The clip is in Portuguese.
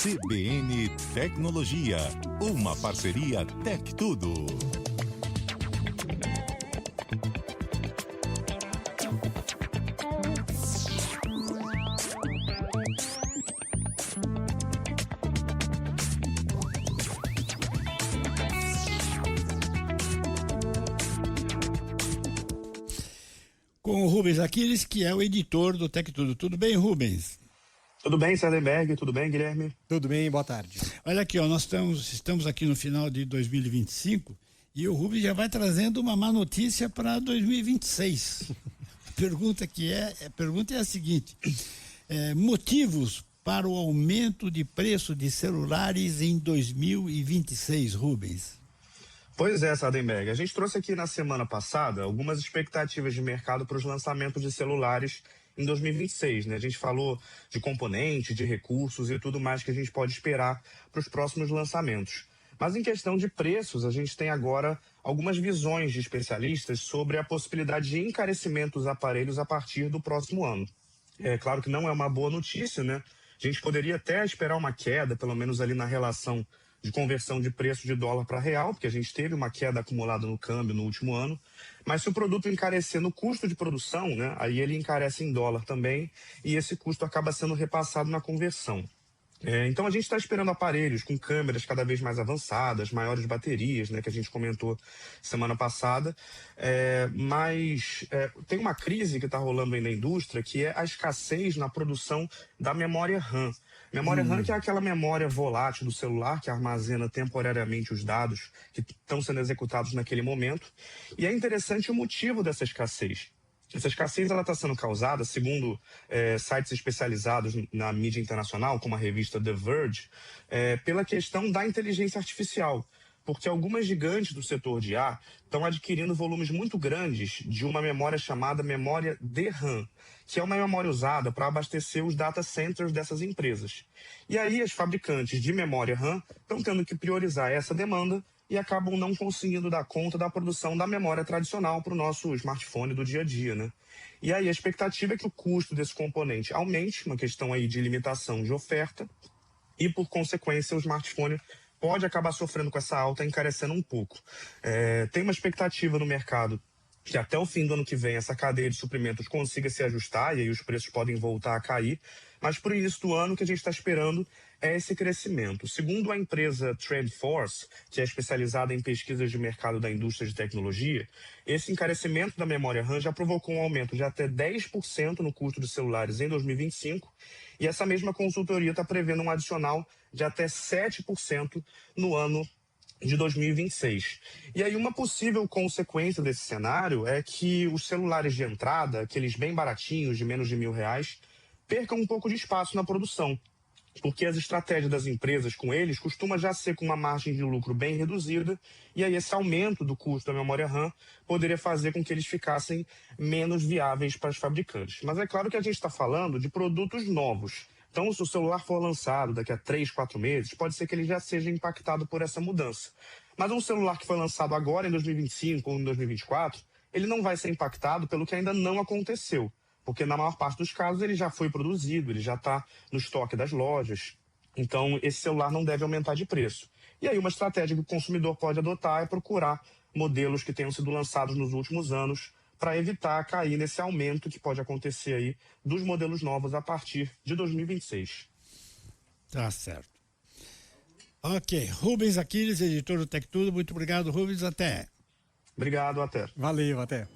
CBN Tecnologia, uma parceria Tec Tudo. Com o Rubens Aquiles, que é o editor do Tec Tudo. Tudo bem, Rubens? Tudo bem, Sardenberg? Tudo bem, Guilherme? Tudo bem, boa tarde. Olha aqui, ó, nós estamos aqui no final de 2025 e o Rubens já vai trazendo uma má notícia para 2026. A pergunta é a seguinte: motivos para o aumento de preço de celulares em 2026, Rubens? Pois é, Sardenberg. A gente trouxe aqui na semana passada algumas expectativas de mercado para os lançamentos de celulares em 2026, né? A gente falou de componentes, de recursos e tudo mais que a gente pode esperar para os próximos lançamentos. Mas em questão de preços, a gente tem agora algumas visões de especialistas sobre a possibilidade de encarecimento dos aparelhos a partir do próximo ano. É claro que não é uma boa notícia, né? A gente poderia até esperar uma queda, pelo menos ali na relação de conversão de preço de dólar para real, porque a gente teve uma queda acumulada no câmbio no último ano, mas se o produto encarecer no custo de produção, né, aí ele encarece em dólar também, e esse custo acaba sendo repassado na conversão. Então a gente está esperando aparelhos com câmeras cada vez mais avançadas, maiores baterias, né, que a gente comentou semana passada, mas tem uma crise que está rolando aí na indústria, que é a escassez na produção da memória RAM. Memória RAM, que é aquela memória volátil do celular que armazena temporariamente os dados que estão sendo executados naquele momento. E é interessante o motivo dessa escassez. Essa escassez está sendo causada, segundo sites especializados na mídia internacional, como a revista The Verge, pela questão da inteligência artificial. Porque algumas gigantes do setor de IA estão adquirindo volumes muito grandes de uma memória chamada memória DRAM, que é uma memória usada para abastecer os data centers dessas empresas. E aí as fabricantes de memória RAM estão tendo que priorizar essa demanda e acabam não conseguindo dar conta da produção da memória tradicional para o nosso smartphone do dia a dia, né? E aí a expectativa é que o custo desse componente aumente, uma questão aí de limitação de oferta, e por consequência o smartphone pode acabar sofrendo com essa alta, encarecendo um pouco. Tem uma expectativa no mercado que até o fim do ano que vem essa cadeia de suprimentos consiga se ajustar e aí os preços podem voltar a cair, mas por início do ano o que a gente está esperando é esse crescimento. Segundo a empresa TrendForce, que é especializada em pesquisas de mercado da indústria de tecnologia, esse encarecimento da memória RAM já provocou um aumento de até 10% no custo dos celulares em 2025 e essa mesma consultoria está prevendo um adicional de até 7% no ano de 2026. E aí uma possível consequência desse cenário é que os celulares de entrada, aqueles bem baratinhos, de menos de R$ 1.000, percam um pouco de espaço na produção, porque as estratégias das empresas com eles costuma já ser com uma margem de lucro bem reduzida, e aí esse aumento do custo da memória RAM poderia fazer com que eles ficassem menos viáveis para os fabricantes. Mas é claro que a gente está falando de produtos novos. Então, se o celular for lançado daqui a 3, 4 meses, pode ser que ele já seja impactado por essa mudança. Mas um celular que foi lançado agora em 2025 ou em 2024, ele não vai ser impactado pelo que ainda não aconteceu. Porque na maior parte dos casos ele já foi produzido, ele já está no estoque das lojas. Então, esse celular não deve aumentar de preço. E aí uma estratégia que o consumidor pode adotar é procurar modelos que tenham sido lançados nos últimos anos, para evitar cair nesse aumento que pode acontecer aí dos modelos novos a partir de 2026. Tá certo. Ok, Rubens Aquiles, editor do Tec Tudo, muito obrigado, Rubens, até. Obrigado, até. Valeu, até.